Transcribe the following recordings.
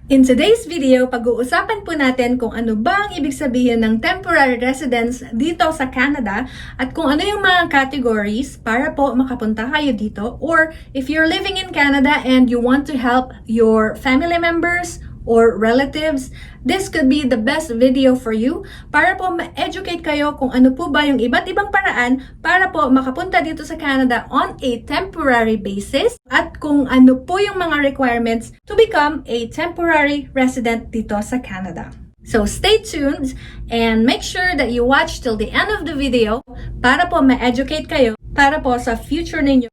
In today's video, pag-uusapan po natin kung ano ba ang ibig sabihin ng temporary residence dito sa Canada at kung ano yung mga categories para po makapunta kayo dito, or if you're living in Canada and you want to help your family members or relatives, this could be the best video for you para po ma-educate kayo kung ano po ba yung iba't ibang paraan para po makapunta dito sa Canada on a temporary basis at kung ano po yung mga requirements to become a temporary resident dito sa Canada. So stay tuned and make sure that you watch till the end of the video para po ma-educate kayo para po sa future ninyo.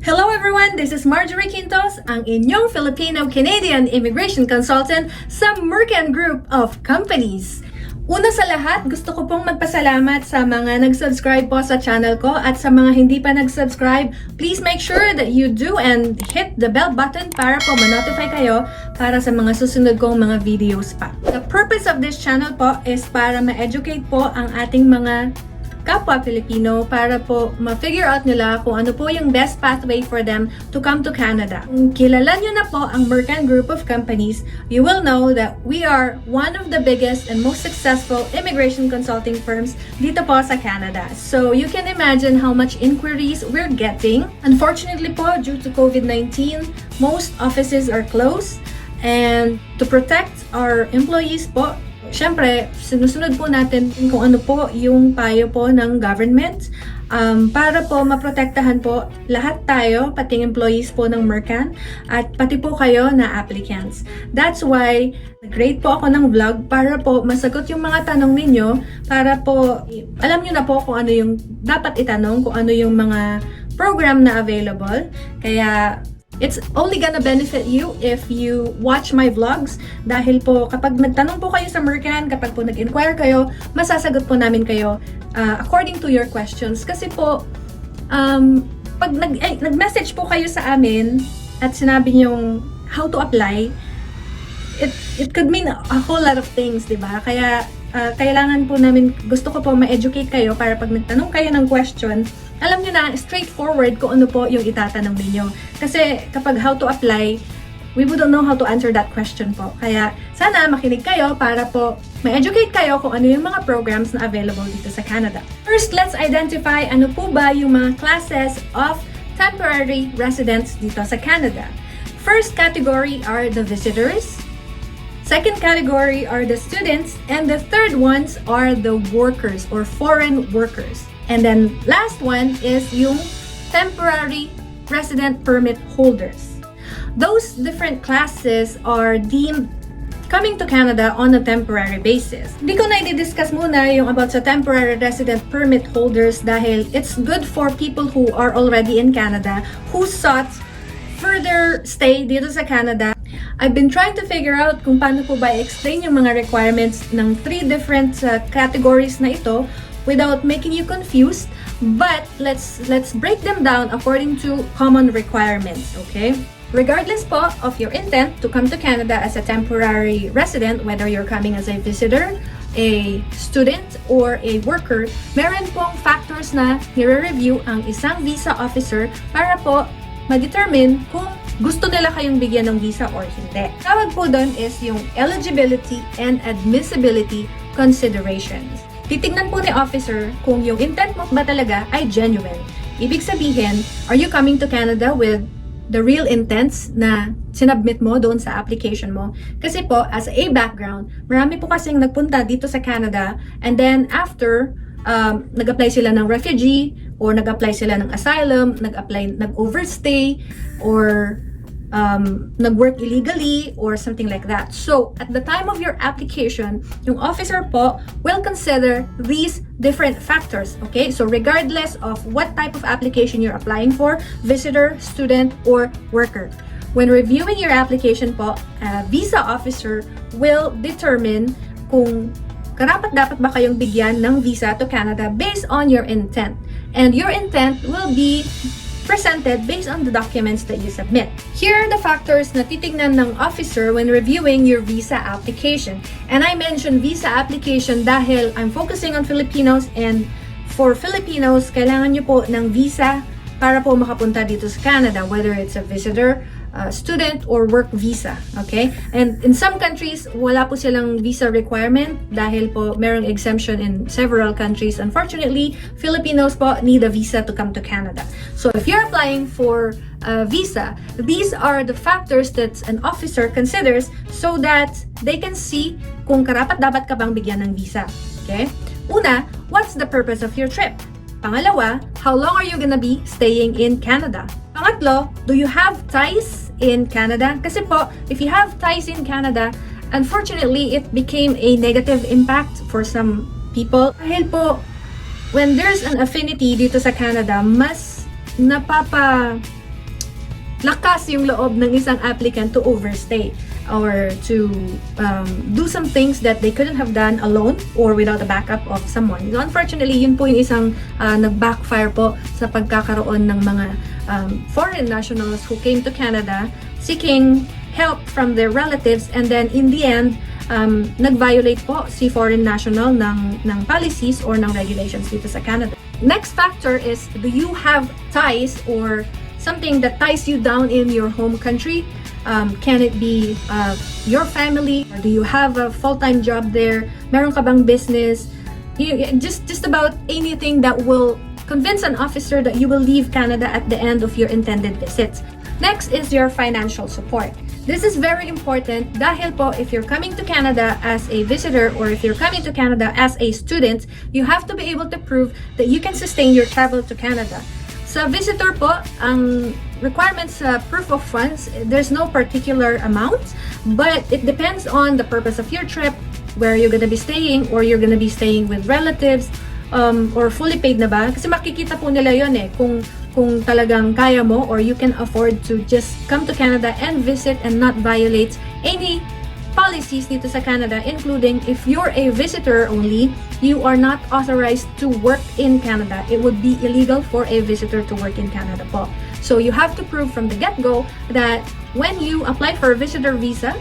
Hello everyone, this is Marjorie Quintos, ang inyong Filipino-Canadian immigration consultant sa Mercan Group of Companies. Una sa lahat, gusto ko pong magpasalamat sa mga nag-subscribe po sa channel ko at sa mga hindi pa nag-subscribe, please make sure that you do and hit the bell button para po ma-notify kayo para sa mga susunod kong mga videos pa. The purpose of this channel po is para ma-educate po ang ating mga kapwa Pilipino para po ma-figure out nila kung ano po yung best pathway for them to come to Canada. Kung kilala nyo na po ang Mercan Group of Companies, you will know that we are one of the biggest and most successful immigration consulting firms dito po sa Canada. So you can imagine how much inquiries we're getting. Unfortunately po, due to COVID-19, most offices are closed, and to protect our employees po, siyempre, sinusunod po natin kung ano po yung payo po ng government para po maprotektahan po lahat tayo, pati employees po ng Mercan at pati po kayo na applicants. That's why nag-create po ako ng vlog para po masagot yung mga tanong ninyo, para po alam nyo na po kung ano yung dapat itanong, kung ano yung mga program na available. Kaya it's only gonna benefit you if you watch my vlogs, dahil po kapag nagtanong po kayo sa Mercan, kapag po nag-inquire kayo, masasagot po namin kayo according to your questions. Kasi po, pag nag-message po kayo sa amin at sinabi niyong how to apply, it could mean a whole lot of things, diba? Kaya kailangan po namin, gusto ko po ma-educate kayo para pag nagtanong kayo ng question, alam nyo na straightforward kung ano po yung itatanong ninyo. Kasi kapag how to apply, we wouldn't know how to answer that question po. Kaya sana makinig kayo para po ma-educate kayo kung ano yung mga programs na available dito sa Canada. First, let's identify ano po ba yung mga classes of temporary residents dito sa Canada. First category are the visitors. Second category are the students, and the third ones are the workers or foreign workers. And then last one is yung temporary resident permit holders. Those different classes are deemed coming to Canada on a temporary basis. Hindi ko na i-discuss muna yung about sa temporary resident permit holders dahil it's good for people who are already in Canada who sought further stay dito sa Canada. I've been trying to figure out kung paano po ba i-explain yung mga requirements ng three different categories na ito without making you confused, but let's break them down according to common requirements, okay? Regardless po of your intent to come to Canada as a temporary resident, whether you're coming as a visitor, a student, or a worker, meron pong factors na nire-review ang isang visa officer para po ma-determine kung gusto nila kayong bigyan ng visa or hindi. Tawag po doon is yung Eligibility and Admissibility considerations. Titignan po ni officer kung yung intent mo ba talaga ay genuine. Ibig sabihin, are you coming to Canada with the real intents na sinubmit mo doon sa application mo? Kasi po, as a background, marami po kasing nagpunta dito sa Canada and then after, nag-apply sila ng refugee or nag-apply sila ng asylum, nag-overstay or nag-work illegally or something like that. So, at the time of your application, yung officer po will consider these different factors, okay? So, regardless of what type of application you're applying for, visitor, student, or worker. When reviewing your application po, a visa officer will determine kung karapat-dapat ba kayong bigyan ng visa to Canada based on your intent. And your intent will be presented based on the documents that you submit. Here are the factors na titignan ng officer when reviewing your visa application. And I mentioned visa application dahil I'm focusing on Filipinos, and for Filipinos, kailangan nyo po ng visa para po makapunta dito sa Canada, whether it's a visitor, student, or work visa. Okay? And in some countries, wala po silang visa requirement dahil po merong exemption in several countries. Unfortunately, Filipinos po need a visa to come to Canada. So if you're applying for a visa, these are the factors that an officer considers so that they can see kung karapat-dapat ka bang bigyan ng visa. Okay? Una, what's the purpose of your trip? Pangalawa, how long are you gonna be staying in Canada? Pangatlo, do you have ties in Canada? Kasi po, if you have ties in Canada, unfortunately, it became a negative impact for some people. Dahil po, when there's an affinity dito sa Canada, mas lakas yung loob ng isang applicant to overstay or to do some things that they couldn't have done alone or without the backup of someone. So unfortunately, yun po yung isang nag-backfire po sa pagkakaroon ng mga foreign nationals who came to Canada seeking help from their relatives, and then in the end, nag-violate po si foreign national ng policies or ng regulations dito sa Canada. Next factor is, do you have ties or something that ties you down in your home country? Can it be your family? Or do you have a full-time job there? Meron ka bang business? Just about anything that will convince an officer that you will leave Canada at the end of your intended visit. Next is your financial support. This is very important dahil po, if you're coming to Canada as a visitor or if you're coming to Canada as a student, you have to be able to prove that you can sustain your travel to Canada. Sa visitor po, ang requirements sa proof of funds, there's no particular amount, but it depends on the purpose of your trip, where you're gonna be staying, or you're gonna be staying with relatives, or fully paid na ba? Kasi makikita po nila yon kung talagang kaya mo or you can afford to just come to Canada and visit and not violate any policies dito sa Canada, including if you're a visitor only, you are not authorized to work in Canada. It would be illegal for a visitor to work in Canada po. So you have to prove from the get-go that when you apply for a visitor visa,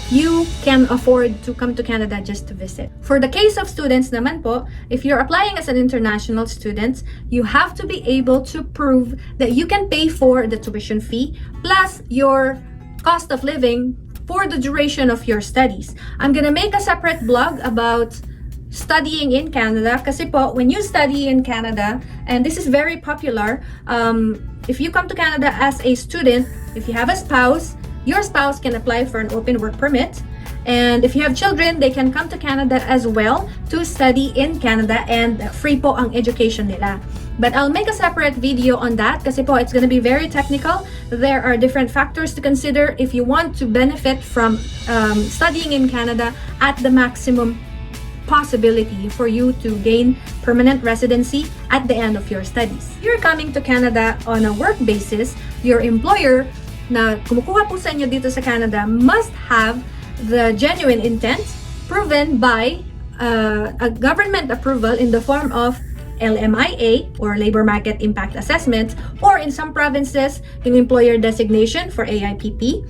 you can afford to come to Canada just to visit. For the case of students naman po, if you're applying as an international student, you have to be able to prove that you can pay for the tuition fee plus your cost of living for the duration of your studies. I'm gonna make a separate blog about studying in Canada kasi po, when you study in Canada, and this is very popular, if you come to Canada as a student, if you have a spouse, your spouse can apply for an open work permit. And if you have children, they can come to Canada as well to study in Canada, and free po ang education nila. But I'll make a separate video on that kasi po, it's gonna be very technical. There are different factors to consider if you want to benefit from studying in Canada at the maximum possibility for you to gain permanent residency at the end of your studies. If you're coming to Canada on a work basis, your employer na kumukuha po sa inyo dito sa Canada must have the genuine intent proven by a government approval in the form of LMIA or Labor Market Impact Assessment, or in some provinces, yung employer designation for AIPP,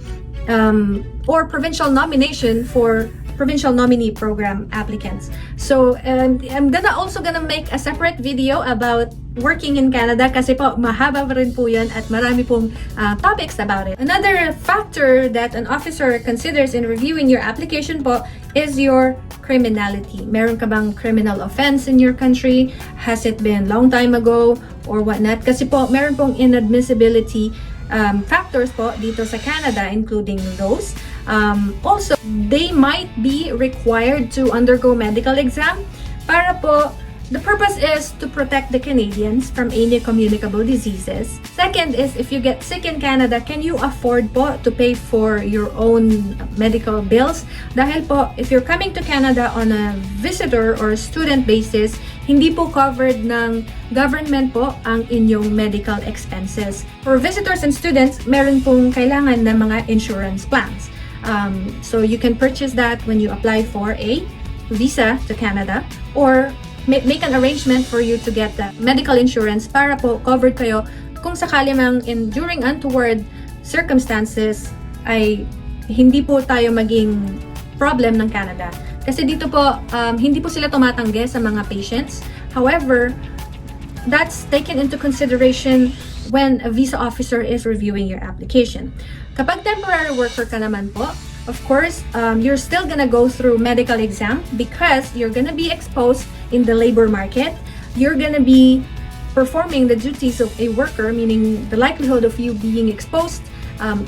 or provincial nomination for provincial nominee program applicants. So I'm also gonna make a separate video about working in Canada kasi po mahaba pa rin po yan at marami pong topics about it. Another factor that an officer considers in reviewing your application po is your criminality. Meron ka bang criminal offense in your country? Has it been long time ago or whatnot? Kasi po meron pong inadmissibility factors po dito sa Canada, including those. Also, they might be required to undergo medical exam para po, the purpose is to protect the Canadians from any communicable diseases. Second is, if you get sick in Canada, can you afford po to pay for your own medical bills? Dahil po, if you're coming to Canada on a visitor or student basis, hindi po covered ng government po ang inyong medical expenses. For visitors and students, meron pong kailangan na mga insurance plans. So you can purchase that when you apply for a visa to Canada, or make an arrangement for you to get the medical insurance para po covered kayo kung sakali mang during untoward circumstances ay hindi po tayo maging problem ng Canada. Kasi dito po, hindi po sila tumatanggi sa mga patients. However, that's taken into consideration when a visa officer is reviewing your application. Kapag temporary worker ka naman po, of course, you're still gonna go through medical exam because you're gonna be exposed in the labor market. You're gonna be performing the duties of a worker, meaning the likelihood of you being exposed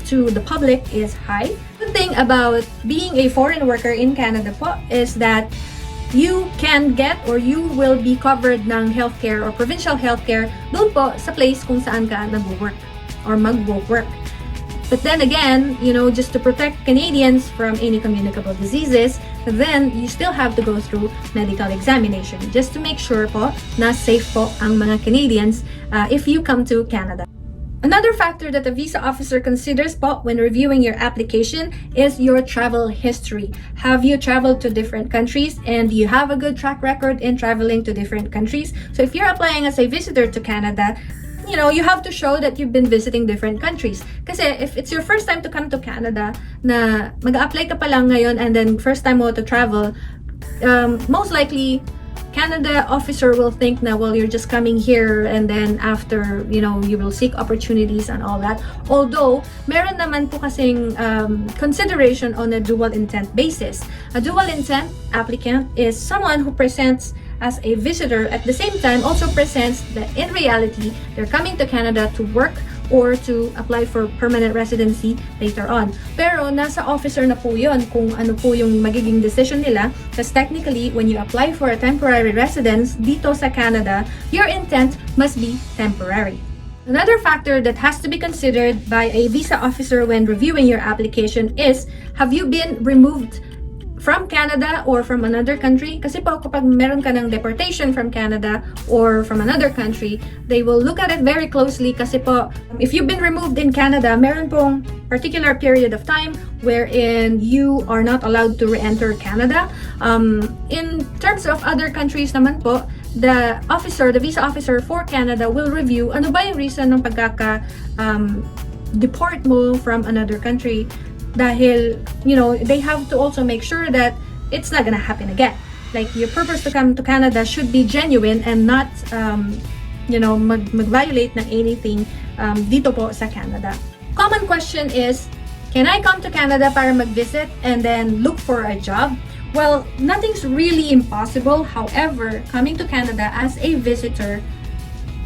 to the public is high. Good thing about being a foreign worker in Canada po is that you can get or you will be covered ng healthcare or provincial healthcare doon po sa place kung saan ka nag-work or mag-work. But then again, just to protect Canadians from any communicable diseases, then you still have to go through medical examination just to make sure po na safe po ang mga Canadians if you come to Canada. Another factor that a visa officer considers po when reviewing your application is your travel history. Have you traveled to different countries and do you have a good track record in traveling to different countries? So if you're applying as a visitor to Canada, you have to show that you've been visiting different countries. Kasi if it's your first time to come to Canada, na mag-apply ka pa lang ngayon and then first time mo to travel, most likely, Canada officer will think na, well, you're just coming here and then after, you will seek opportunities and all that. Although, meron naman po kasing consideration on a dual intent basis. A dual intent applicant is someone who presents as a visitor at the same time also presents that in reality, they're coming to Canada to work or to apply for permanent residency later on. Pero nasa officer na po yun kung ano po yung magiging decision nila because technically, when you apply for a temporary residence dito sa Canada, your intent must be temporary. Another factor that has to be considered by a visa officer when reviewing your application is, have you been removed from Canada or from another country? Kasi po kapag meron ka ng deportation from Canada or from another country, they will look at it very closely kasi po, if you've been removed in Canada, meron pong particular period of time wherein you are not allowed to re-enter Canada. In terms of other countries naman po, the visa officer for Canada will review ano ba yung reason ng deport mo from another country. Dahil, they have to also make sure that it's not gonna happen again. Like, your purpose to come to Canada should be genuine and not, mag-violate ng anything dito po sa Canada. Common question is, can I come to Canada para mag-visit and then look for a job? Well, nothing's really impossible. However, coming to Canada as a visitor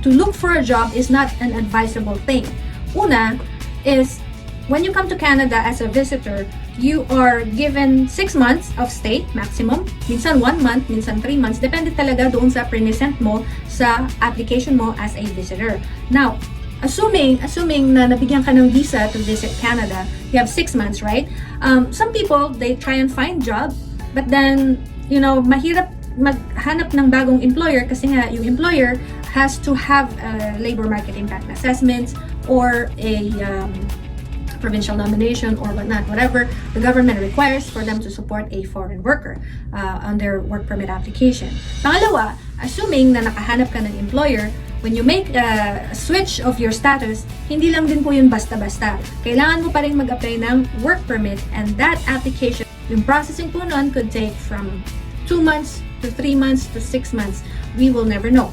to look for a job is not an advisable thing. Una is, when you come to Canada as a visitor, you are given 6 months of stay maximum. Minsan 1 month, minsan 3 months. Depende talaga doon sa present mo sa application mo as a visitor. Now, assuming na nabigyan ka ng visa to visit Canada, you have 6 months, right? Some people, they try and find job, but then, mahirap maghanap ng bagong employer kasi nga yung employer has to have a labor market impact assessments or a provincial nomination or whatever the government requires for them to support a foreign worker on their work permit application. Pangalawa, assuming na nakahanap ka ng employer, when you make a switch of your status, hindi lang din po yun basta-basta. Kailangan mo pa rin mag-apply ng work permit and that application, yung processing po nun could take from 2 months to 3 months to 6 months. We will never know.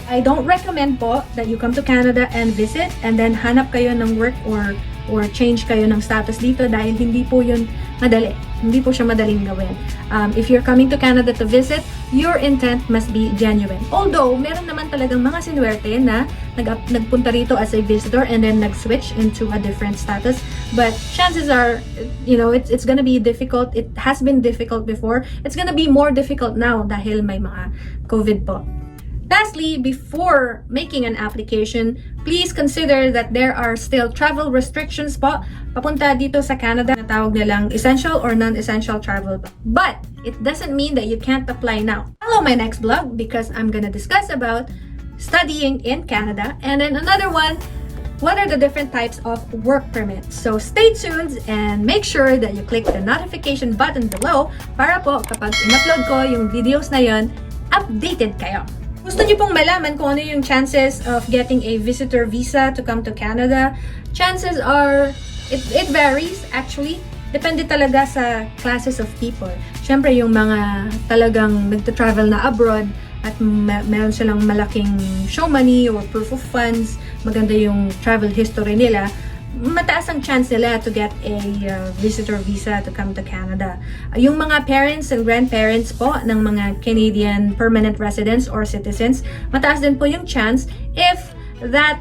I don't recommend po that you come to Canada and visit and then hanap kayo ng work or change kayo ng status dito dahil hindi po yun madali. Hindi po siya madaling gawin. If you're coming to Canada to visit, your intent must be genuine. Although, meron naman talagang mga sinuwerte na nagpunta rito as a visitor and then nag-switch into a different status. But chances are, it's gonna be difficult. It has been difficult before. It's gonna be more difficult now dahil may mga COVID po. Lastly, before making an application, please consider that there are still travel restrictions po papunta dito sa Canada na tawag nilang essential or non-essential travel. But it doesn't mean that you can't apply now. Follow my next vlog because I'm gonna discuss about studying in Canada and then another one, what are the different types of work permits. So stay tuned and make sure that you click the notification button below para po kapag in-upload ko yung videos na yon, updated kayo. Gusto niyo pong malaman kung ano yung chances of getting a visitor visa to come to Canada? Chances are, it varies actually. Depende talaga sa classes of people. Siyempre, yung mga talagang nagta-travel na abroad at meron silang malaking show money or proof of funds, maganda yung travel history nila, mataas ang chance nila to get a visitor visa to come to Canada. Yung mga parents and grandparents po ng mga Canadian permanent residents or citizens, mataas din po yung chance if that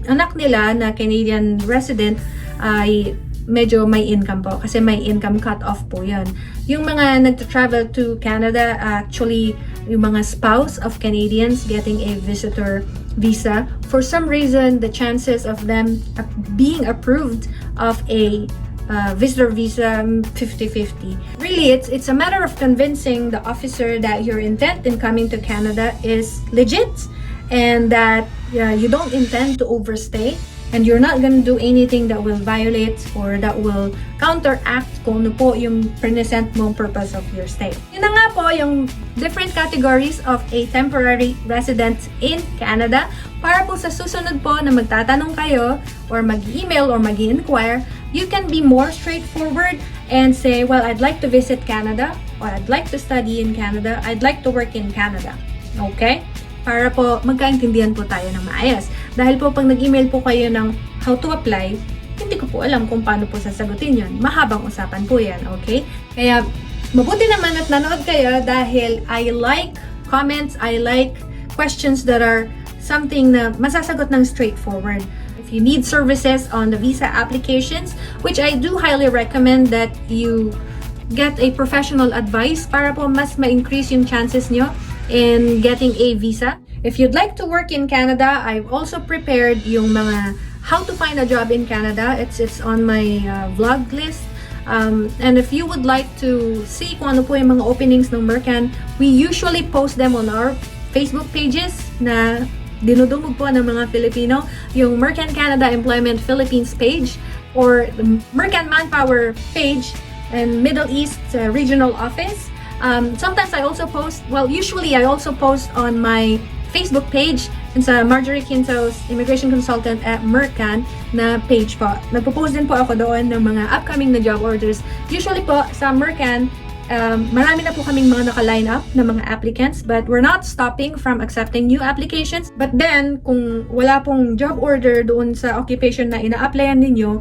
anak nila na Canadian resident ay medyo may income po kasi may income cut-off po yan. Yung mga nagta-travel to Canada, actually, yung mga spouse of Canadians getting a visitor visa, for some reason, the chances of them being approved of a visitor visa, 50-50. Really, it's a matter of convincing the officer that your intent in coming to Canada is legit and that you don't intend to overstay. And you're not gonna do anything that will violate or that will counteract kung ano po yung present mong purpose of your stay. Yun na nga po yung different categories of a temporary resident in Canada. Para po sa susunod po na magtatanong kayo or mag-email or mag-inquire, you can be more straightforward and say, well, I'd like to visit Canada or I'd like to study in Canada, I'd like to work in Canada. Okay? Para po magkaintindihan po tayo ng maayos. Dahil po pag nag-email po kayo ng how to apply, hindi ko po alam kung paano po sasagutin yun. Mahabang usapan po yan, okay? Kaya mabuti naman at nanood kayo dahil I like comments, I like questions that are something na masasagot ng straightforward. If you need services on the visa applications, which I do highly recommend that you get a professional advice para po mas ma-increase yung chances nyo in getting a visa. If you'd like to work in Canada, I've also prepared yung mga how to find a job in Canada. It's on my vlog list. And if you would like to see kung ano po yung mga openings ng Mercan, we usually post them on our Facebook pages na dinudumog po ng mga Filipino, yung Mercan Canada Employment Philippines page or the Mercan Manpower page and Middle East Regional Office. Sometimes I also post, usually I also post on my Facebook page and sa Marjorie Quintos, Immigration Consultant at Mercan na page po. Nagpo-post din po ako doon ng mga upcoming na job orders. Usually po sa Mercan, marami na po kaming mga naka-line up na mga applicants, but we're not stopping from accepting new applications. But then, kung wala pong job order doon sa occupation na ina-applyan ninyo,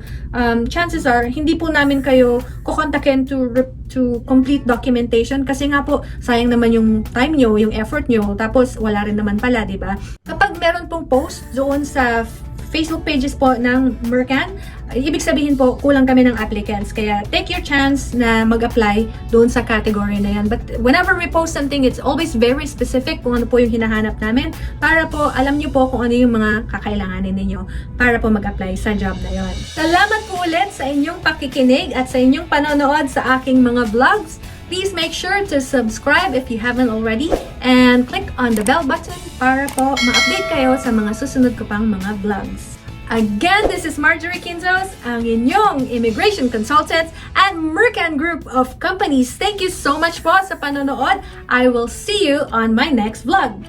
chances are, hindi po namin kayo kukontakin to complete documentation kasi nga po, sayang naman yung time nyo, yung effort nyo, tapos wala rin naman pala, di ba? Kapag meron pong post doon sa Facebook pages po ng Mercan, ibig sabihin po, kulang kami ng applicants. Kaya take your chance na mag-apply doon sa category na yan. But whenever we post something, it's always very specific kung ano po yung hinahanap namin para po alam nyo po kung ano yung mga kakailanganin ninyo para po mag-apply sa job na yon. Salamat po ulit sa inyong pakikinig at sa inyong panonood sa aking mga vlogs. Please make sure to subscribe if you haven't already and click on the bell button para po ma-update kayo sa mga susunod ko pang mga vlogs. Again, this is Marjorie Quintos, ang inyong immigration consultant at Mercan Group of Companies. Thank you so much po sa panonood. I will see you on my next vlog.